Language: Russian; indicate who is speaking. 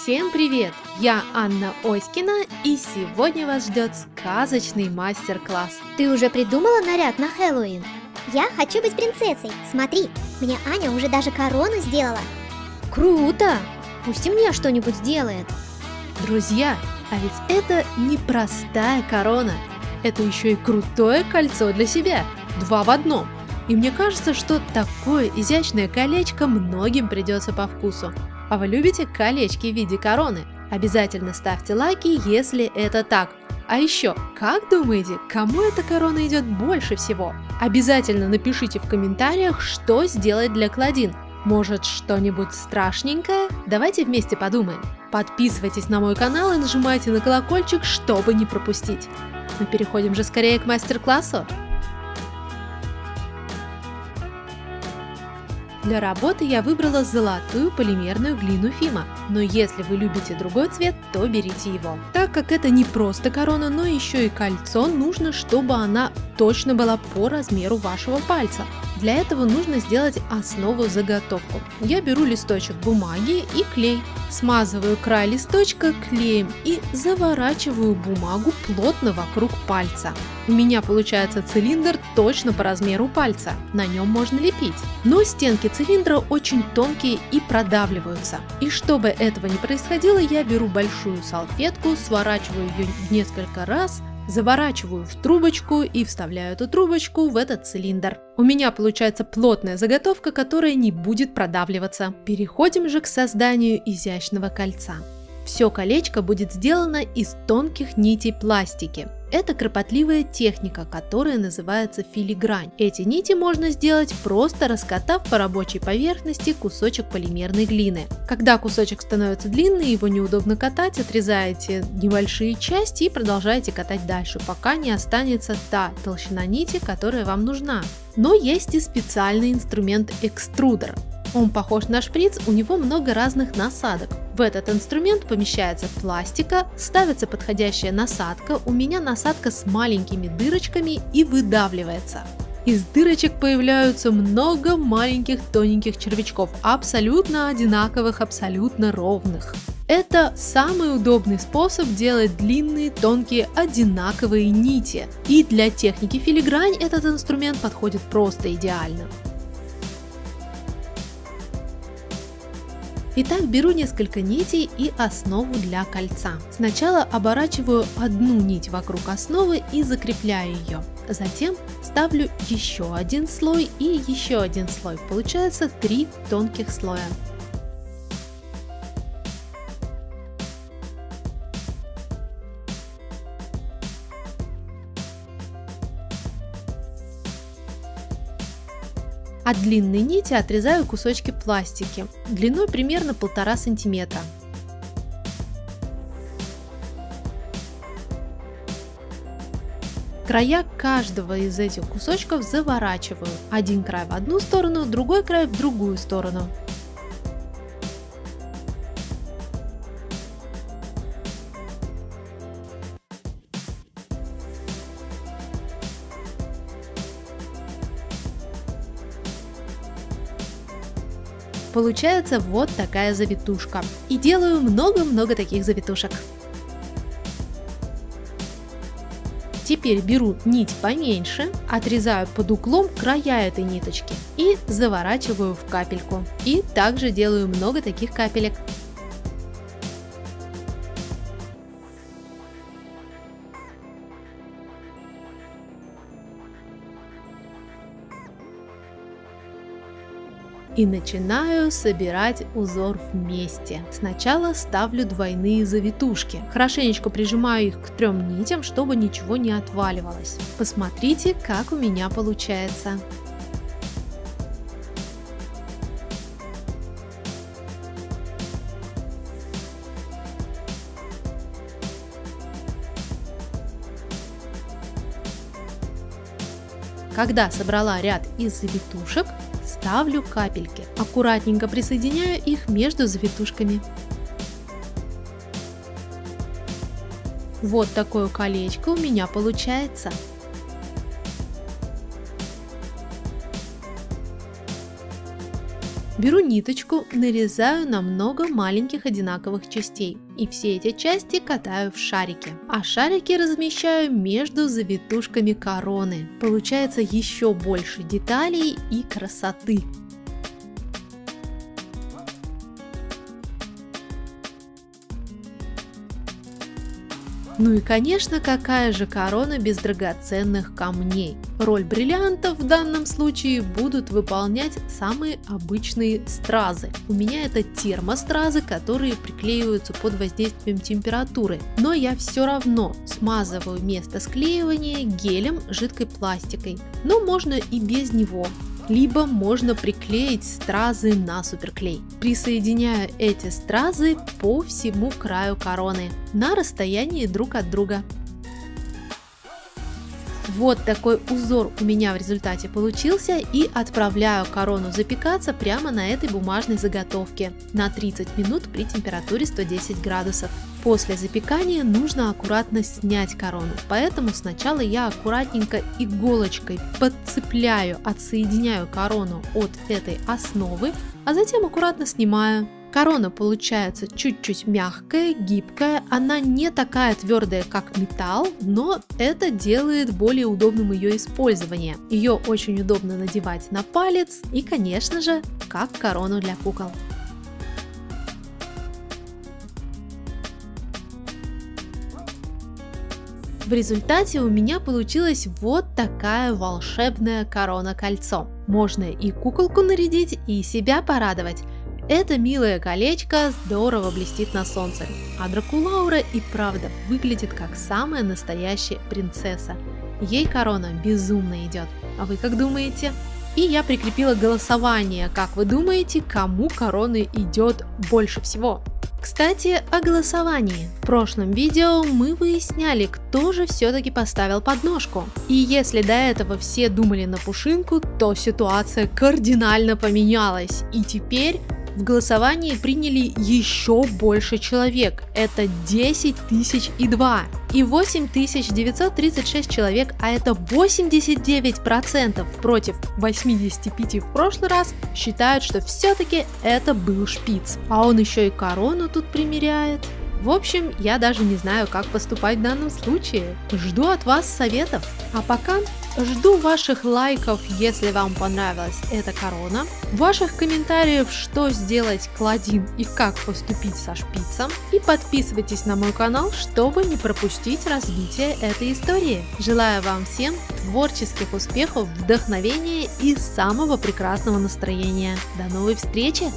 Speaker 1: Всем привет! Я Анна Оськина, и сегодня вас ждет сказочный мастер-класс.
Speaker 2: Ты уже придумала наряд на Хэллоуин? Я хочу быть принцессой. Смотри, мне Аня уже даже корону сделала. Круто! Пусть и мне что-нибудь сделает.
Speaker 1: Друзья, а ведь это не простая корона. Это еще и крутое кольцо для себя. 2 в 1. И мне кажется, что такое изящное колечко многим придется по вкусу. А вы любите колечки в виде короны? Обязательно ставьте лайки, если это так. А еще, как думаете, кому эта корона идет больше всего? Обязательно напишите в комментариях, что сделать для Клодин. Может, что-нибудь страшненькое? Давайте вместе подумаем. Подписывайтесь на мой канал и нажимайте на колокольчик, чтобы не пропустить. Мы переходим же скорее к мастер-классу. Для работы я выбрала золотую полимерную глину Фима, но если вы любите другой цвет, то берите его. Так как это не просто корона, но еще и кольцо, нужно, чтобы она точно была по размеру вашего пальца. Для этого нужно сделать основу-заготовку. Я беру листочек бумаги и клей. Смазываю край листочка клеем и заворачиваю бумагу плотно вокруг пальца. У меня получается цилиндр точно по размеру пальца. На нем можно лепить. Но стенки цилиндра очень тонкие и продавливаются. И чтобы этого не происходило, я беру большую салфетку, сворачиваю ее в несколько раз, заворачиваю в трубочку и вставляю эту трубочку в этот цилиндр. У меня получается плотная заготовка, которая не будет продавливаться. Переходим же к созданию изящного кольца. Все колечко будет сделано из тонких нитей пластики. Это кропотливая техника, которая называется филигрань. Эти нити можно сделать, просто раскатав по рабочей поверхности кусочек полимерной глины. Когда кусочек становится длинный, его неудобно катать, отрезаете небольшие части и продолжаете катать дальше, пока не останется та толщина нити, которая вам нужна. Но есть и специальный инструмент экструдер. Он похож на шприц, у него много разных насадок. В этот инструмент помещается пластика, ставится подходящая насадка, у меня насадка с маленькими дырочками и выдавливается. Из дырочек появляются много маленьких тоненьких червячков, абсолютно одинаковых, абсолютно ровных. Это самый удобный способ делать длинные, тонкие, одинаковые нити. И для техники филигрань этот инструмент подходит просто идеально. Итак, беру несколько нитей и основу для кольца. Сначала оборачиваю одну нить вокруг основы и закрепляю ее. Затем ставлю еще один слой и еще один слой. Получается 3 тонких слоя. От длинной нити отрезаю кусочки пластики, длиной примерно 1,5 сантиметра. Края каждого из этих кусочков заворачиваю. Один край в одну сторону, другой край в другую сторону. Получается вот такая завитушка. И делаю много-много таких завитушек. Теперь беру нить поменьше, отрезаю под углом края этой ниточки и заворачиваю в капельку. И также делаю много таких капелек. И начинаю собирать узор вместе. Сначала ставлю двойные завитушки. Хорошенечко прижимаю их к 3 нитям, чтобы ничего не отваливалось. Посмотрите, как у меня получается. Когда собрала ряд из завитушек, ставлю капельки. Аккуратненько присоединяю их между завитушками. Вот такое колечко у меня получается. Беру ниточку, нарезаю на много маленьких одинаковых частей. И все эти части катаю в шарики. А шарики размещаю между завитушками короны. Получается еще больше деталей и красоты. Ну и конечно, какая же корона без драгоценных камней? Роль бриллиантов в данном случае будут выполнять самые обычные стразы. У меня это термостразы, которые приклеиваются под воздействием температуры. Но я все равно смазываю место склеивания гелем жидкой пластикой. Но можно и без него. Либо можно приклеить стразы на суперклей. Присоединяю эти стразы по всему краю короны на расстоянии друг от друга. Вот такой узор у меня в результате получился, и отправляю корону запекаться прямо на этой бумажной заготовке на 30 минут при температуре 110 градусов. После запекания нужно аккуратно снять корону, поэтому сначала я аккуратненько иголочкой отсоединяю корону от этой основы, а затем аккуратно снимаю. Корона получается чуть-чуть мягкая, гибкая, она не такая твердая, как металл, но это делает более удобным ее использование. Ее очень удобно надевать на палец и, конечно же, как корону для кукол. В результате у меня получилась вот такая волшебная корона-кольцо. Можно и куколку нарядить, и себя порадовать. Это милое колечко здорово блестит на солнце, а Дракулаура и правда выглядит как самая настоящая принцесса. Ей корона безумно идет. А вы как думаете? И я прикрепила голосование, как вы думаете, кому корона идет больше всего? Кстати, о голосовании. В прошлом видео мы выясняли, кто же все-таки поставил подножку. И если до этого все думали на Пушинку, то ситуация кардинально поменялась. И теперь в голосовании приняли еще больше человек. Это 10 002. И 8936 человек, а это 89% против 85% в прошлый раз, считают, что все-таки это был шпиц. А он еще и корону тут примеряет. В общем, я даже не знаю, как поступать в данном случае. Жду от вас советов. А пока жду ваших лайков, если вам понравилась эта корона, ваших комментариев, что сделать Клодин и как поступить со шпицем. И подписывайтесь на мой канал, чтобы не пропустить развитие этой истории. Желаю вам всем творческих успехов, вдохновения и самого прекрасного настроения. До новой встречи!